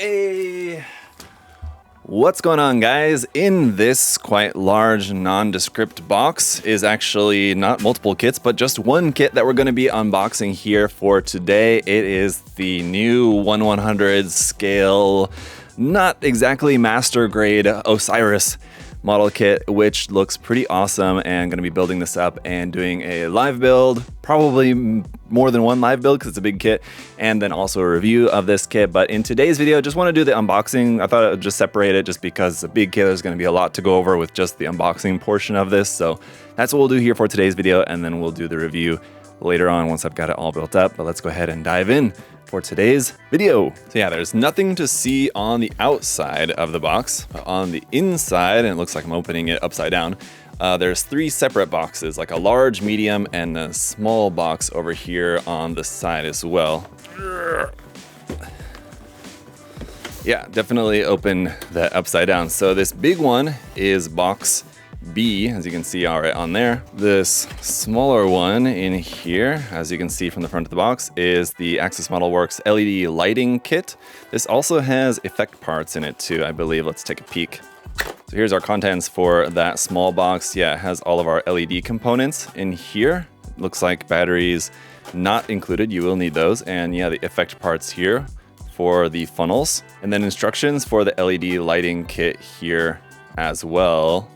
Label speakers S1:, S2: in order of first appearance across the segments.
S1: Hey! What's going on, guys? In this quite large nondescript box is actually not multiple kits, but just one kit that we're going to be unboxing here for today. It is the new 1/100 scale, not exactly master grade Osiris model kit, which looks pretty awesome, and going to be building this up and doing a live build, probably more than one live build because it's a big kit, and then also a review of this kit. But in today's video, I just want to do the unboxing. I thought I would just separate it just because it's a big kit. There's going to be a lot to go over with just the unboxing portion of this. So that's what we'll do here for today's video, and then we'll do the review later on once I've got it all built up. But let's go ahead and dive in for today's video. So yeah, there's nothing to see on the outside of the box, but on the inside, and it looks like I'm opening it upside down, there's three separate boxes, like a large, medium, and a small box over here on the side as well. Yeah, definitely open that upside down. So this big one is box B, as you can see already on there. This smaller one in here, as you can see from the front of the box, is the Axis Model Works LED lighting kit. This also has effect parts in it too, I believe. Let's take a peek. So here's our contents for that small box. Yeah, it has all of our LED components in here. Looks like batteries not included. You will need those. And yeah, the effect parts here for the funnels. And then instructions for the LED lighting kit here as well.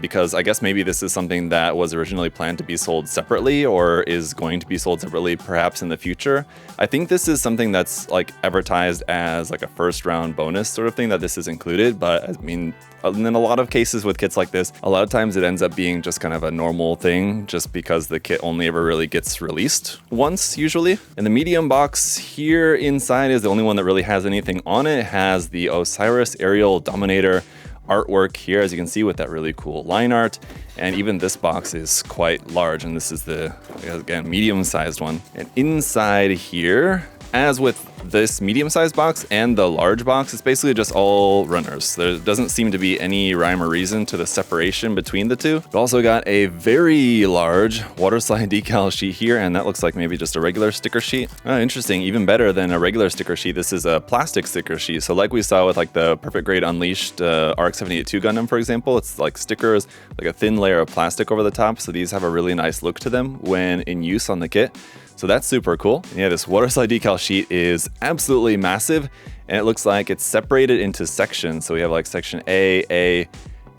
S1: Because I guess maybe this is something that was originally planned to be sold separately or is going to be sold separately perhaps in the future. I think this is something that's like advertised as like a first round bonus sort of thing, that this is included. But I mean, in a lot of cases with kits like this, a lot of times it ends up being just kind of a normal thing just because the kit only ever really gets released once usually. And the medium box here inside is the only one that really has anything on it. It has the Osiris Aerial Dominator artwork here, as you can see, with that really cool line art. And even this box is quite large, and this is the, again, medium-sized one. And inside here, as with this medium-sized box and the large box, it's basically just all runners. There doesn't seem to be any rhyme or reason to the separation between the two. We've also got a very large water slide decal sheet here, and that looks like maybe just a regular sticker sheet. Oh, interesting, even better than a regular sticker sheet. This is a plastic sticker sheet. So like we saw with like the Perfect Grade Unleashed RX-78-2 Gundam, for example, it's like stickers, like a thin layer of plastic over the top. So these have a really nice look to them when in use on the kit. So that's super cool. And yeah, this water slide decal sheet is absolutely massive, and it looks like it's separated into sections. So we have like section A.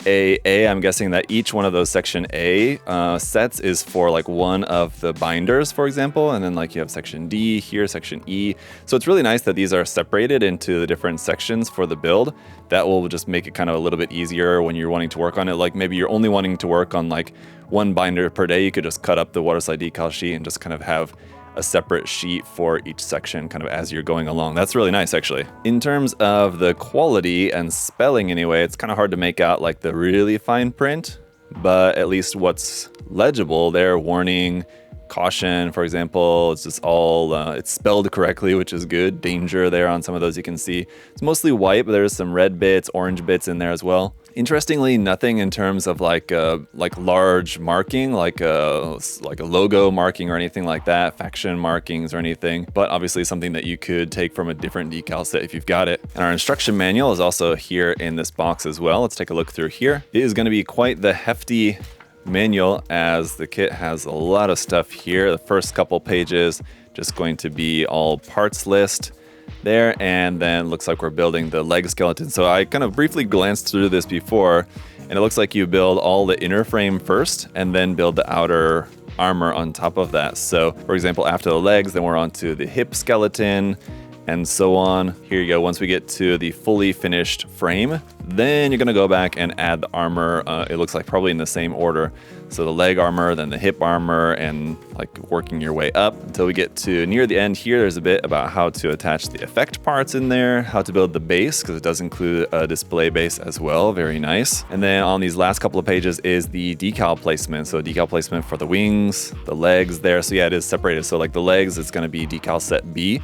S1: I'm guessing that each one of those section A sets is for like one of the binders, for example. And then like you have section D here, section E. So it's really nice that these are separated into the different sections for the build. That will just make it kind of a little bit easier when you're wanting to work on it. Like maybe you're only wanting to work on like one binder per day. You could just cut up the water slide decal sheet and just kind of have a separate sheet for each section kind of as you're going along. That's really nice, actually. In terms of the quality and spelling anyway, it's kind of hard to make out like the really fine print, but at least what's legible there, warning, caution, for example, it's just all, it's spelled correctly, which is good. Danger there on some of those you can see. It's mostly white, but there's some red bits, orange bits in there as well. Interestingly, nothing in terms of like large marking, like a logo marking or anything like that, faction markings or anything, but obviously something that you could take from a different decal set if you've got it. And our instruction manual is also here in this box as well. Let's take a look through here. It is going to be quite the hefty manual, as the kit has a lot of stuff here. The first couple pages just going to be all parts list there, and then looks like we're building the leg skeleton. So I kind of briefly glanced through this before, and it looks like you build all the inner frame first and then build the outer armor on top of that. So for example, after the legs, then we're on to the hip skeleton and so on. Here you go. Once we get to the fully finished frame, then you're gonna go back and add the armor. It looks like probably in the same order. So the leg armor, then the hip armor, and like working your way up until we get to near the end here. There's a bit about how to attach the effect parts in there, how to build the base, because it does include a display base as well. Very nice. And then on these last couple of pages is the decal placement. So decal placement for the wings, the legs there. So yeah, it is separated. So like the legs, it's gonna be decal set B.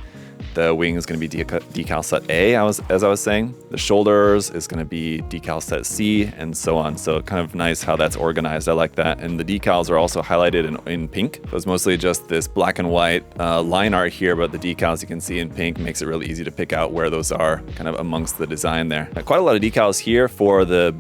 S1: The wing is going to be decal set A, as I was saying. The shoulders is going to be decal set C, and so on. So kind of nice how that's organized. I like that. And the decals are also highlighted in pink. So it's mostly just this black and white line art here, but the decals you can see in pink makes it really easy to pick out where those are kind of amongst the design there. Quite a lot of decals here for the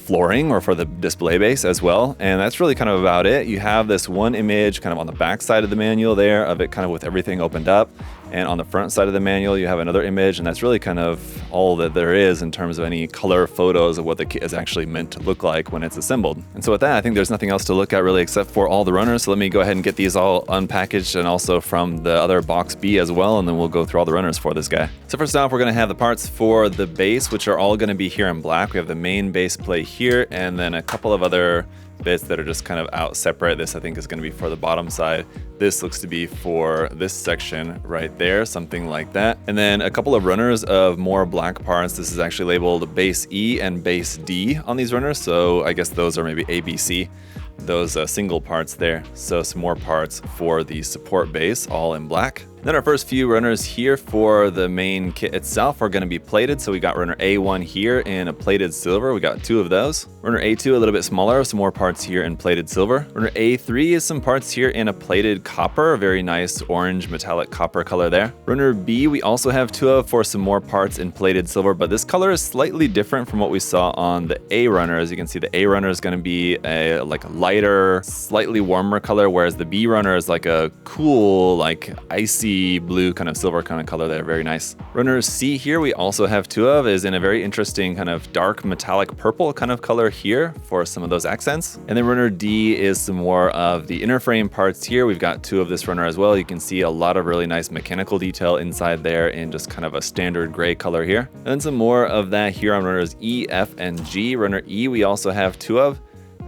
S1: flooring or for the display base as well. And that's really kind of about it. You have this one image kind of on the back side of the manual there of it kind of with everything opened up. And on the front side of the manual, you have another image, and that's really kind of all that there is in terms of any color photos of what the kit is actually meant to look like when it's assembled. And so with that, I think there's nothing else to look at really except for all the runners. So let me go ahead and get these all unpackaged and also from the other box B as well, and then we'll go through all the runners for this guy. So first off, we're going to have the parts for the base, which are all going to be here in black. We have the main base plate here, and then a couple of other bits that are just kind of out separate. This I think is going to be for the bottom side. This looks to be for this section right there, something like that. And then a couple of runners of more black parts. This is actually labeled base E and base D on these runners. So I guess those are maybe A, B, C, those single parts there. So some more parts for the support base, all in black. Then our first few runners here for the main kit itself are going to be plated. So we got runner A1 here in a plated silver. We got 2 of those. Runner A2 a little bit smaller, some more parts here in plated silver. Runner A3 is some parts here in a plated copper, a very nice orange metallic copper color there. Runner B we also have 2 of for some more parts in plated silver, but this color is slightly different from what we saw on the A runner. As you can see, the A runner is going to be a lighter, slightly warmer color, whereas the B runner is like a cool, like icy blue kind of silver kind of color there. Very nice. Runner C here we also have 2 of, is in a very interesting kind of dark metallic purple kind of color here for some of those accents. And then runner D is some more of the inner frame parts here. We've got 2 of this runner as well. You can see a lot of really nice mechanical detail inside there in just kind of a standard gray color here. And then some more of that here on runners E, F, and G. Runner E we also have 2 of.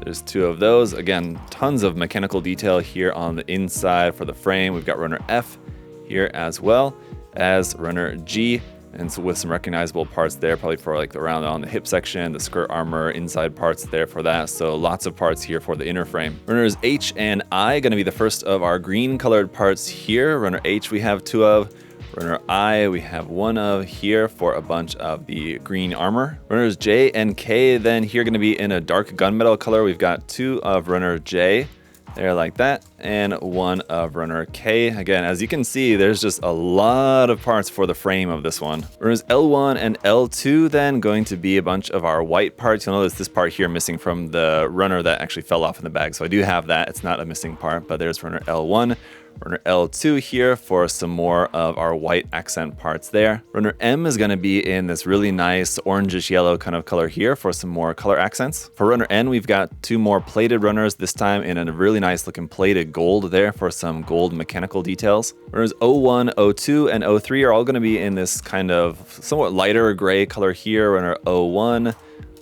S1: There's 2 of those. Again, tons of mechanical detail here on the inside for the frame. We've got runner F here as well as runner G, and so with some recognizable parts there, probably for like around on the hip section, the skirt armor, inside parts there for that. So lots of parts here for the inner frame. Runners H and I going to be the first of our green colored parts here. Runner H we have 2 of. Runner I we have 1 of here for a bunch of the green armor. Runners J and K then here going to be in a dark gunmetal color. We've got 2 of runner J there like that, and 1 of runner K. Again, as you can see, there's just a lot of parts for the frame of this one. Runners L1 and L2 then going to be a bunch of our white parts. You'll notice this part here missing from the runner that actually fell off in the bag. So I do have that. It's not a missing part, but there's runner L1. Runner L2 here for some more of our white accent parts there. Runner M is going to be in this really nice orangish yellow kind of color here for some more color accents. For runner N, we've got 2 more plated runners, this time in a really nice looking plated gold there for some gold mechanical details. Runners O1, O2, and O3 are all going to be in this kind of somewhat lighter gray color here. Runner O1,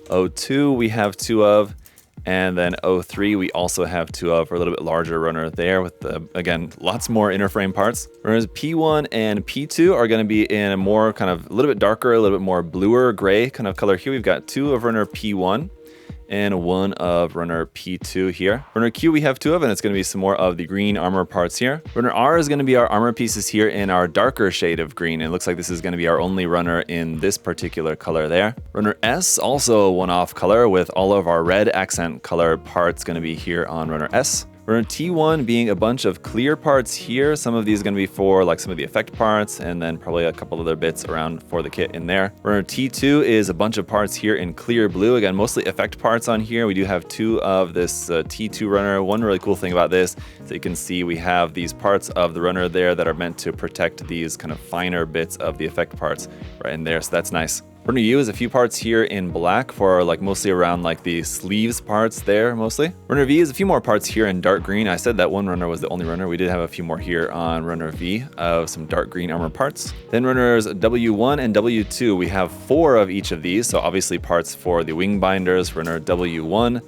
S1: O2 we have 2 of. And then O3 we also have 2 of, for a little bit larger runner there with the, again, lots more inner frame parts. Runners P1 and P2 are going to be in a more kind of a little bit darker, a little bit more bluer gray kind of color here. We've got 2 of runner P1 and 1 of runner P2 here. Runner Q we have 2 of, and it's going to be some more of the green armor parts here. Runner R is going to be our armor pieces here in our darker shade of green. It looks like this is going to be our only runner in this particular color there. Runner S, also a one-off color with all of our red accent color parts going to be here on runner S. Runner T1 being a bunch of clear parts here. Some of these are going to be for like some of the effect parts, and then probably a couple other bits around for the kit in there. Runner T2 is a bunch of parts here in clear blue. Again, mostly effect parts on here. We do have 2 of this T2 runner. One really cool thing about this is that you can see we have these parts of the runner there that are meant to protect these kind of finer bits of the effect parts right in there. So that's nice. Runner U is a few parts here in black for like mostly around like the sleeves parts there mostly. Runner V is a few more parts here in dark green. I said that one runner was the only runner. We did have a few more here on runner V of some dark green armor parts. Then runners W1 and W2, we have 4 of each of these. So obviously parts for the wing binders. Runner W1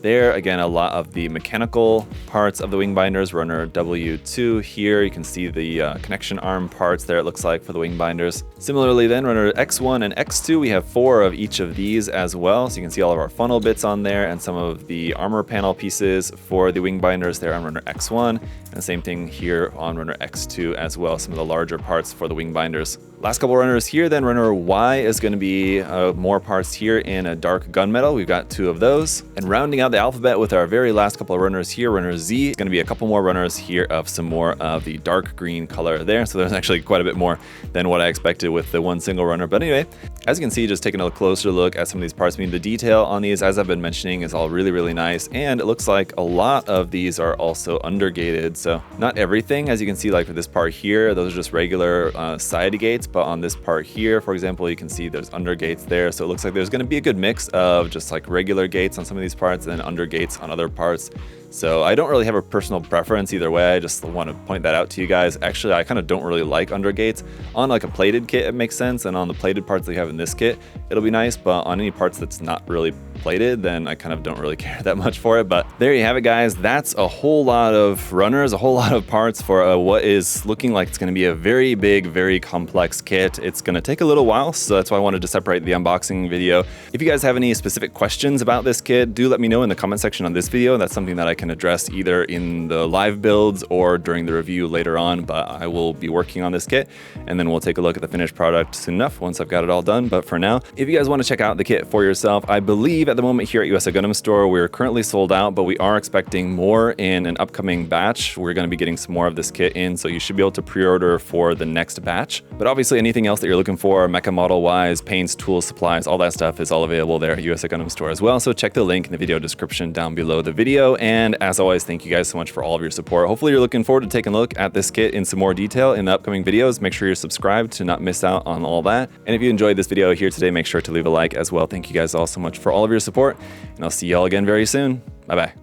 S1: there. Again, a lot of the mechanical parts of the wing binders. Runner W2 here, you can see the connection arm parts there, it looks like, for the wing binders. Similarly then, runner X1 and X2, we have 4 of each of these as well. So you can see all of our funnel bits on there and some of the armor panel pieces for the wing binders there on runner X1. And the same thing here on runner X2 as well, some of the larger parts for the wing binders. Last couple runners here, then runner Y is going to be more parts here in a dark gunmetal. We've got 2 of those. And rounding out the alphabet with our very last couple of runners here, runner Z is going to be a couple more runners here of some more of the dark green color there. So there's actually quite a bit more than what I expected with the one single runner. But anyway, as you can see, just taking a closer look at some of these parts, I mean, the detail on these, as I've been mentioning, is all really, really nice. And it looks like a lot of these are also undergated. So not everything, as you can see, like for this part here, those are just regular side gates. But on this part here, for example, you can see there's under gates there. So it looks like there's going to be a good mix of just like regular gates on some of these parts and then under gates on other parts. So I don't really have a personal preference either way. I just want to point that out to you guys. Actually, I kind of don't really like undergates. On like a plated kit, it makes sense. And on the plated parts that you have in this kit, it'll be nice. But on any parts that's not really plated, then I kind of don't really care that much for it. But there you have it, guys. That's a whole lot of runners, a whole lot of parts for what is looking like it's going to be a very big, very complex kit. It's going to take a little while, so that's why I wanted to separate the unboxing video. If you guys have any specific questions about this kit, do let me know in the comment section on this video. That's something that I can address either in the live builds or during the review later on, but I will be working on this kit and then we'll take a look at the finished product soon enough once I've got it all done. But for now, if you guys want to check out the kit for yourself, I believe at the moment here at USA Gundam Store, we're currently sold out, but we are expecting more in an upcoming batch. We're going to be getting some more of this kit in, so you should be able to pre-order for the next batch. But obviously anything else that you're looking for, mecha model wise, paints, tools, supplies, all that stuff is all available there at USA Gundam Store as well. So check the link in the video description down below the video. And as always, thank you guys so much for all of your support. Hopefully you're looking forward to taking a look at this kit in some more detail in the upcoming videos. Make sure you're subscribed to not miss out on all that. And if you enjoyed this video here today, make sure to leave a like as well. Thank you guys all so much for all of your support, and I'll see you all again very soon. Bye-bye.